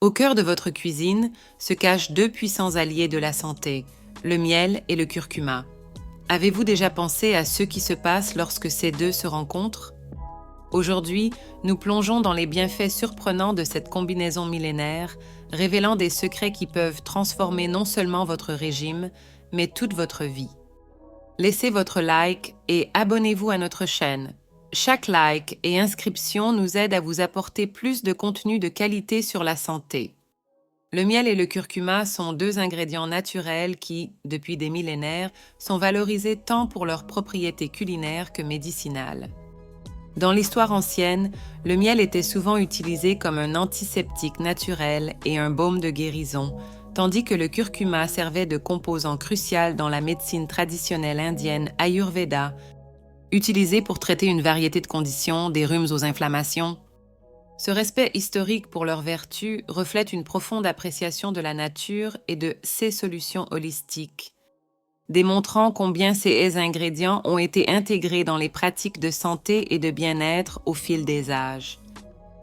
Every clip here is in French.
Au cœur de votre cuisine se cachent deux puissants alliés de la santé, le miel et le curcuma. Avez-vous déjà pensé à ce qui se passe lorsque ces deux se rencontrent? Aujourd'hui, nous plongeons dans les bienfaits surprenants de cette combinaison millénaire, révélant des secrets qui peuvent transformer non seulement votre régime, mais toute votre vie. Laissez votre like et abonnez-vous à notre chaîne. Chaque like et inscription nous aide à vous apporter plus de contenu de qualité sur la santé. Le miel et le curcuma sont deux ingrédients naturels qui, depuis des millénaires, sont valorisés tant pour leurs propriétés culinaires que médicinales. Dans l'histoire ancienne, le miel était souvent utilisé comme un antiseptique naturel et un baume de guérison, tandis que le curcuma servait de composant crucial dans la médecine traditionnelle indienne Ayurveda, utilisé pour traiter une variété de conditions, des rhumes aux inflammations. Ce respect historique pour leurs vertus reflète une profonde appréciation de la nature et de ses solutions holistiques, démontrant combien ces ingrédients ont été intégrés dans les pratiques de santé et de bien-être au fil des âges.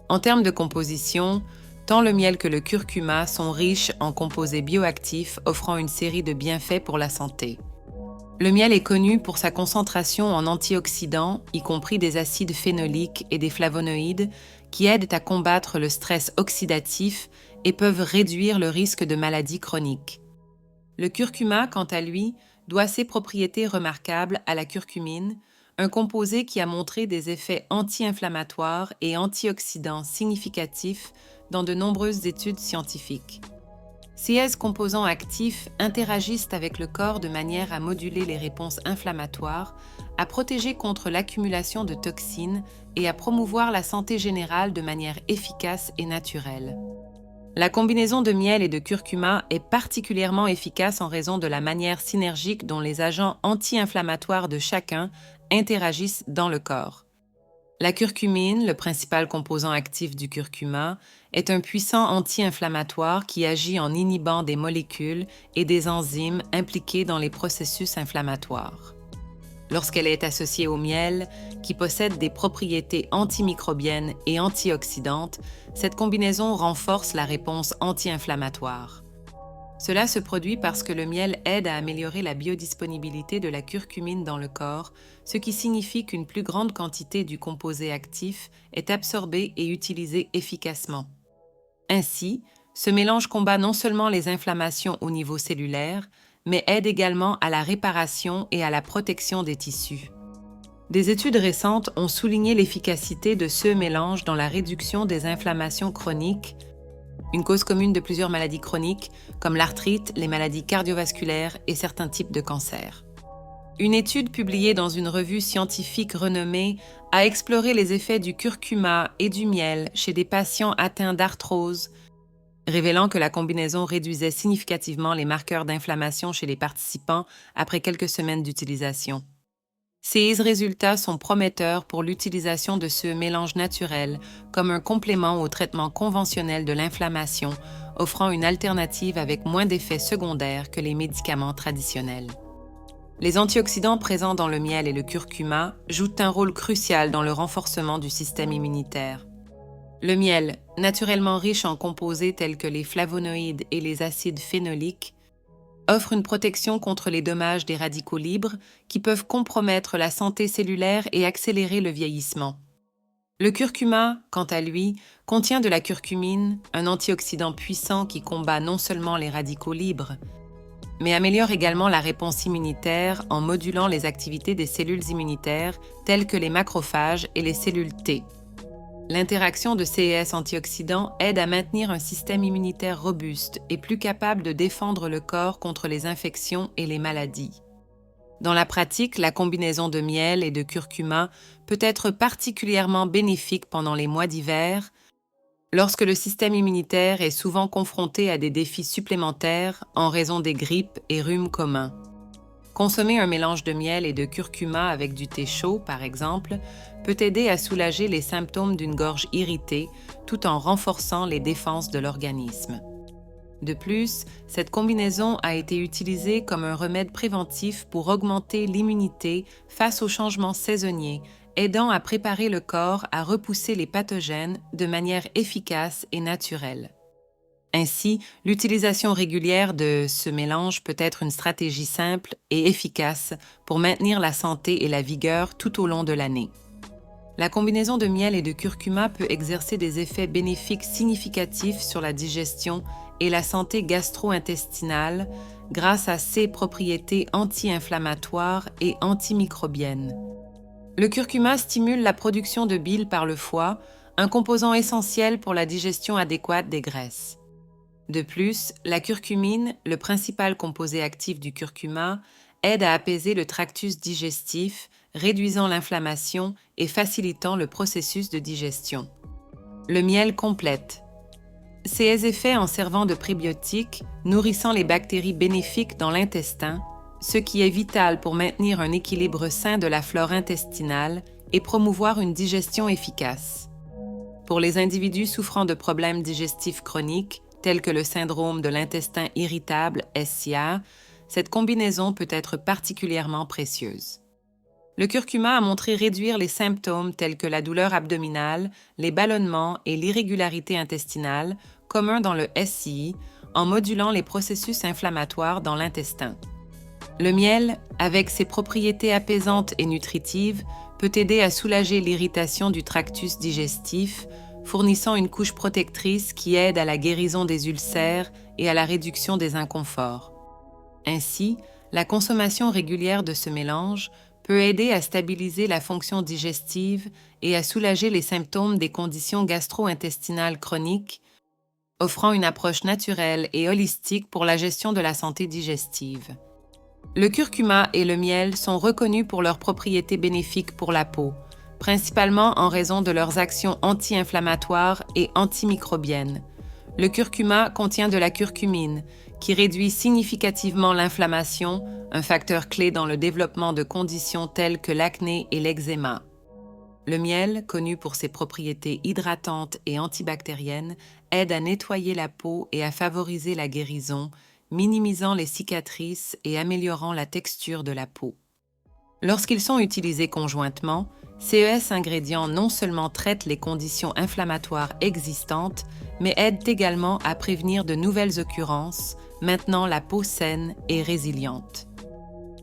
En termes de composition, tant le miel que le curcuma sont riches en composés bioactifs offrant une série de bienfaits pour la santé. Le miel est connu pour sa concentration en antioxydants, y compris des acides phénoliques et des flavonoïdes, qui aident à combattre le stress oxydatif et peuvent réduire le risque de maladies chroniques. Le curcuma, quant à lui, doit ses propriétés remarquables à la curcumine, un composé qui a montré des effets anti-inflammatoires et antioxydants significatifs dans de nombreuses études scientifiques. Ces composants actifs interagissent avec le corps de manière à moduler les réponses inflammatoires, à protéger contre l'accumulation de toxines et à promouvoir la santé générale de manière efficace et naturelle. La combinaison de miel et de curcuma est particulièrement efficace en raison de la manière synergique dont les agents anti-inflammatoires de chacun interagissent dans le corps. La curcumine, le principal composant actif du curcuma, est un puissant anti-inflammatoire qui agit en inhibant des molécules et des enzymes impliquées dans les processus inflammatoires. Lorsqu'elle est associée au miel, qui possède des propriétés antimicrobiennes et antioxydantes, cette combinaison renforce la réponse anti-inflammatoire. Cela se produit parce que le miel aide à améliorer la biodisponibilité de la curcumine dans le corps, ce qui signifie qu'une plus grande quantité du composé actif est absorbée et utilisée efficacement. Ainsi, ce mélange combat non seulement les inflammations au niveau cellulaire, mais aide également à la réparation et à la protection des tissus. Des études récentes ont souligné l'efficacité de ce mélange dans la réduction des inflammations chroniques, une cause commune de plusieurs maladies chroniques, comme l'arthrite, les maladies cardiovasculaires et certains types de cancers. Une étude publiée dans une revue scientifique renommée a exploré les effets du curcuma et du miel chez des patients atteints d'arthrose, révélant que la combinaison réduisait significativement les marqueurs d'inflammation chez les participants après quelques semaines d'utilisation. Ces résultats sont prometteurs pour l'utilisation de ce mélange naturel comme un complément au traitement conventionnel de l'inflammation, offrant une alternative avec moins d'effets secondaires que les médicaments traditionnels. Les antioxydants présents dans le miel et le curcuma jouent un rôle crucial dans le renforcement du système immunitaire. Le miel, naturellement riche en composés tels que les flavonoïdes et les acides phénoliques, offre une protection contre les dommages des radicaux libres qui peuvent compromettre la santé cellulaire et accélérer le vieillissement. Le curcuma, quant à lui, contient de la curcumine, un antioxydant puissant qui combat non seulement les radicaux libres, mais améliore également la réponse immunitaire en modulant les activités des cellules immunitaires telles que les macrophages et les cellules T. L'interaction de ces antioxydants aide à maintenir un système immunitaire robuste et plus capable de défendre le corps contre les infections et les maladies. Dans la pratique, la combinaison de miel et de curcuma peut être particulièrement bénéfique pendant les mois d'hiver, lorsque le système immunitaire est souvent confronté à des défis supplémentaires en raison des grippes et rhumes communs. Consommer un mélange de miel et de curcuma avec du thé chaud, par exemple, peut aider à soulager les symptômes d'une gorge irritée tout en renforçant les défenses de l'organisme. De plus, cette combinaison a été utilisée comme un remède préventif pour augmenter l'immunité face aux changements saisonniers, aidant à préparer le corps à repousser les pathogènes de manière efficace et naturelle. Ainsi, l'utilisation régulière de ce mélange peut être une stratégie simple et efficace pour maintenir la santé et la vigueur tout au long de l'année. La combinaison de miel et de curcuma peut exercer des effets bénéfiques significatifs sur la digestion et la santé gastro-intestinale grâce à ses propriétés anti-inflammatoires et antimicrobiennes. Le curcuma stimule la production de bile par le foie, un composant essentiel pour la digestion adéquate des graisses. De plus, la curcumine, le principal composé actif du curcuma, aide à apaiser le tractus digestif, réduisant l'inflammation et facilitant le processus de digestion. Le miel complète. Ses effets en servant de prébiotique, nourrissant les bactéries bénéfiques dans l'intestin, ce qui est vital pour maintenir un équilibre sain de la flore intestinale et promouvoir une digestion efficace. Pour les individus souffrant de problèmes digestifs chroniques, tels que le syndrome de l'intestin irritable SIA, cette combinaison peut être particulièrement précieuse. Le curcuma a montré réduire les symptômes tels que la douleur abdominale, les ballonnements et l'irrégularité intestinale, communs dans le SI, en modulant les processus inflammatoires dans l'intestin. Le miel, avec ses propriétés apaisantes et nutritives, peut aider à soulager l'irritation du tractus digestif, fournissant une couche protectrice qui aide à la guérison des ulcères et à la réduction des inconforts. Ainsi, la consommation régulière de ce mélange peut aider à stabiliser la fonction digestive et à soulager les symptômes des conditions gastro-intestinales chroniques, offrant une approche naturelle et holistique pour la gestion de la santé digestive. Le curcuma et le miel sont reconnus pour leurs propriétés bénéfiques pour la peau, principalement en raison de leurs actions anti-inflammatoires et antimicrobiennes. Le curcuma contient de la curcumine, qui réduit significativement l'inflammation, un facteur clé dans le développement de conditions telles que l'acné et l'eczéma. Le miel, connu pour ses propriétés hydratantes et antibactériennes, aide à nettoyer la peau et à favoriser la guérison, minimisant les cicatrices et améliorant la texture de la peau. Lorsqu'ils sont utilisés conjointement, ces ingrédients non seulement traitent les conditions inflammatoires existantes, mais aident également à prévenir de nouvelles occurrences, maintenant la peau saine et résiliente.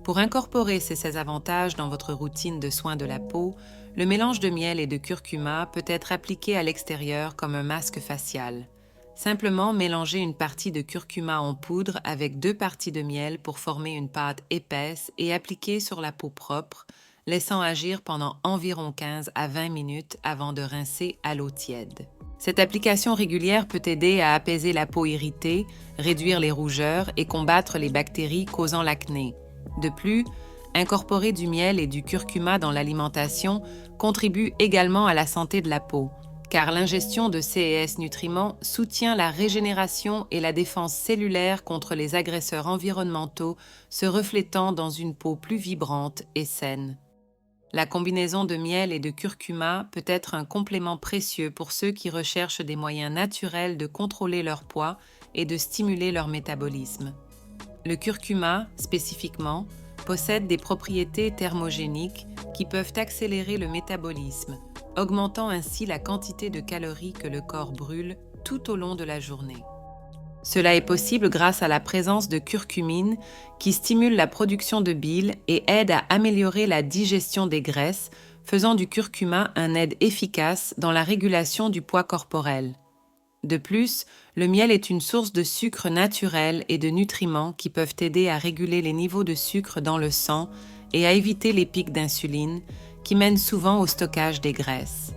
Pour incorporer ces avantages dans votre routine de soins de la peau, le mélange de miel et de curcuma peut être appliqué à l'extérieur comme un masque facial. Simplement mélanger une partie de curcuma en poudre avec 2 parties de miel pour former une pâte épaisse et appliquer sur la peau propre, laissant agir pendant environ 15 à 20 minutes avant de rincer à l'eau tiède. Cette application régulière peut aider à apaiser la peau irritée, réduire les rougeurs et combattre les bactéries causant l'acné. De plus, incorporer du miel et du curcuma dans l'alimentation contribue également à la santé de la peau, car l'ingestion de ces nutriments soutient la régénération et la défense cellulaire contre les agresseurs environnementaux, se reflétant dans une peau plus vibrante et saine. La combinaison de miel et de curcuma peut être un complément précieux pour ceux qui recherchent des moyens naturels de contrôler leur poids et de stimuler leur métabolisme. Le curcuma, spécifiquement, possède des propriétés thermogéniques qui peuvent accélérer le métabolisme, augmentant ainsi la quantité de calories que le corps brûle tout au long de la journée. Cela est possible grâce à la présence de curcumine qui stimule la production de bile et aide à améliorer la digestion des graisses, faisant du curcuma un aide efficace dans la régulation du poids corporel. De plus, le miel est une source de sucre naturel et de nutriments qui peuvent aider à réguler les niveaux de sucre dans le sang et à éviter les pics d'insuline qui mènent souvent au stockage des graisses.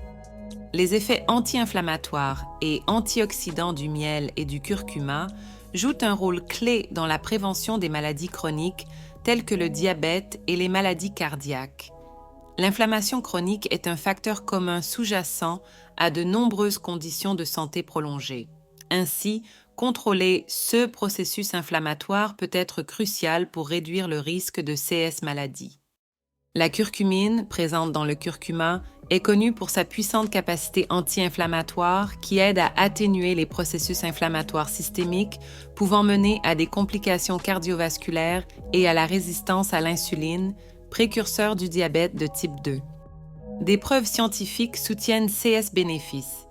Les effets anti-inflammatoires et antioxydants du miel et du curcuma jouent un rôle clé dans la prévention des maladies chroniques telles que le diabète et les maladies cardiaques. L'inflammation chronique est un facteur commun sous-jacent à de nombreuses conditions de santé prolongées. Ainsi, contrôler ce processus inflammatoire peut être crucial pour réduire le risque de ces maladies. La curcumine, présente dans le curcuma, est connue pour sa puissante capacité anti-inflammatoire qui aide à atténuer les processus inflammatoires systémiques pouvant mener à des complications cardiovasculaires et à la résistance à l'insuline, précurseur du diabète de type 2. Des preuves scientifiques soutiennent ces bénéfices.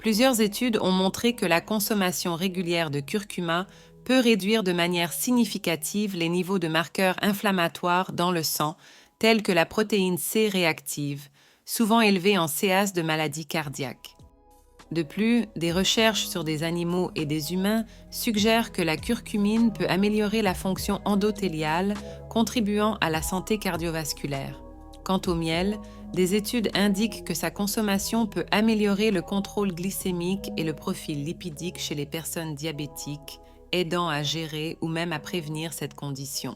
Plusieurs études ont montré que la consommation régulière de curcuma peut réduire de manière significative les niveaux de marqueurs inflammatoires dans le sang, tels que la protéine C réactive, souvent élevée en CAS de maladies cardiaques. De plus, des recherches sur des animaux et des humains suggèrent que la curcumine peut améliorer la fonction endothéliale, contribuant à la santé cardiovasculaire. Quant au miel, des études indiquent que sa consommation peut améliorer le contrôle glycémique et le profil lipidique chez les personnes diabétiques, aidant à gérer ou même à prévenir cette condition.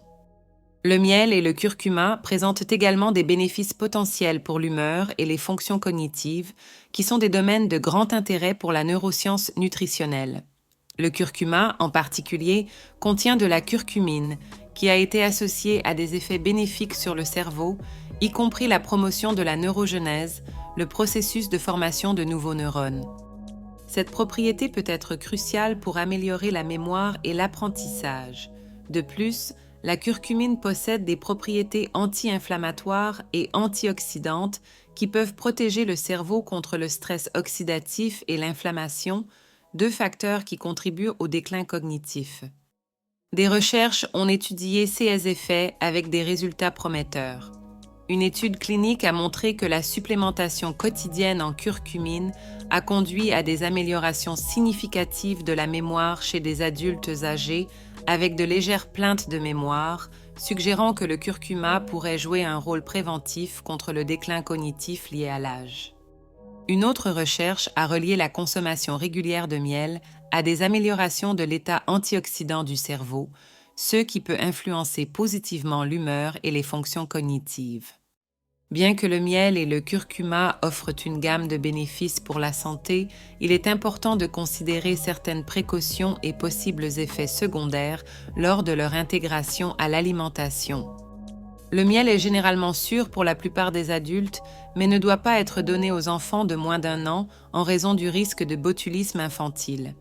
Le miel et le curcuma présentent également des bénéfices potentiels pour l'humeur et les fonctions cognitives, qui sont des domaines de grand intérêt pour la neuroscience nutritionnelle. Le curcuma, en particulier, contient de la curcumine, qui a été associée à des effets bénéfiques sur le cerveau, y compris la promotion de la neurogenèse, le processus de formation de nouveaux neurones. Cette propriété peut être cruciale pour améliorer la mémoire et l'apprentissage. De plus, la curcumine possède des propriétés anti-inflammatoires et antioxydantes qui peuvent protéger le cerveau contre le stress oxydatif et l'inflammation, deux facteurs qui contribuent au déclin cognitif. Des recherches ont étudié ces effets avec des résultats prometteurs. Une étude clinique a montré que la supplémentation quotidienne en curcumine a conduit à des améliorations significatives de la mémoire chez des adultes âgés avec de légères plaintes de mémoire, suggérant que le curcuma pourrait jouer un rôle préventif contre le déclin cognitif lié à l'âge. Une autre recherche a relié la consommation régulière de miel à des améliorations de l'état antioxydant du cerveau, ce qui peut influencer positivement l'humeur et les fonctions cognitives. Bien que le miel et le curcuma offrent une gamme de bénéfices pour la santé, il est important de considérer certaines précautions et possibles effets secondaires lors de leur intégration à l'alimentation. Le miel est généralement sûr pour la plupart des adultes, mais ne doit pas être donné aux enfants de moins d'1 an en raison du risque de botulisme infantile.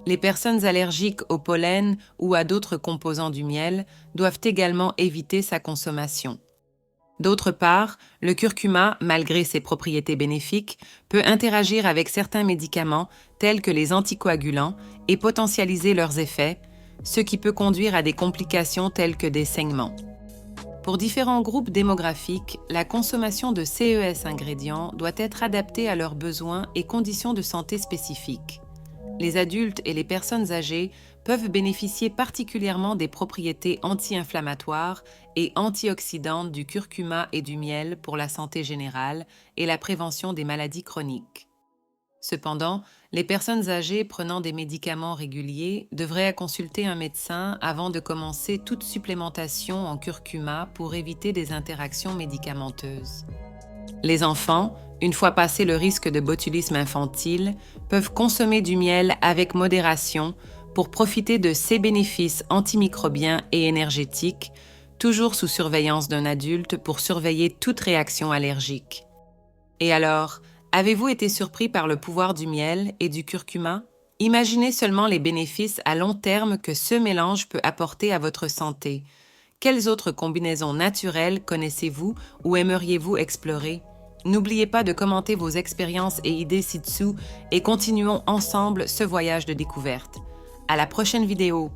Les personnes allergiques au pollen ou à d'autres composants du miel doivent également éviter sa consommation. D'autre part, le curcuma, malgré ses propriétés bénéfiques, peut interagir avec certains médicaments tels que les anticoagulants et potentialiser leurs effets, ce qui peut conduire à des complications telles que des saignements. Pour différents groupes démographiques, la consommation de ces ingrédients doit être adaptée à leurs besoins et conditions de santé spécifiques. Les adultes et les personnes âgées peuvent bénéficier particulièrement des propriétés anti-inflammatoires et antioxydantes du curcuma et du miel pour la santé générale et la prévention des maladies chroniques. Cependant, les personnes âgées prenant des médicaments réguliers devraient consulter un médecin avant de commencer toute supplémentation en curcuma pour éviter des interactions médicamenteuses. Les enfants, une fois passé le risque de botulisme infantile, peuvent consommer du miel avec modération pour profiter de ses bénéfices antimicrobiens et énergétiques, toujours sous surveillance d'un adulte pour surveiller toute réaction allergique. Et alors, avez-vous été surpris par le pouvoir du miel et du curcuma? Imaginez seulement les bénéfices à long terme que ce mélange peut apporter à votre santé. Quelles autres combinaisons naturelles connaissez-vous ou aimeriez-vous explorer? N'oubliez pas de commenter vos expériences et idées ci-dessous et continuons ensemble ce voyage de découverte. À la prochaine vidéo!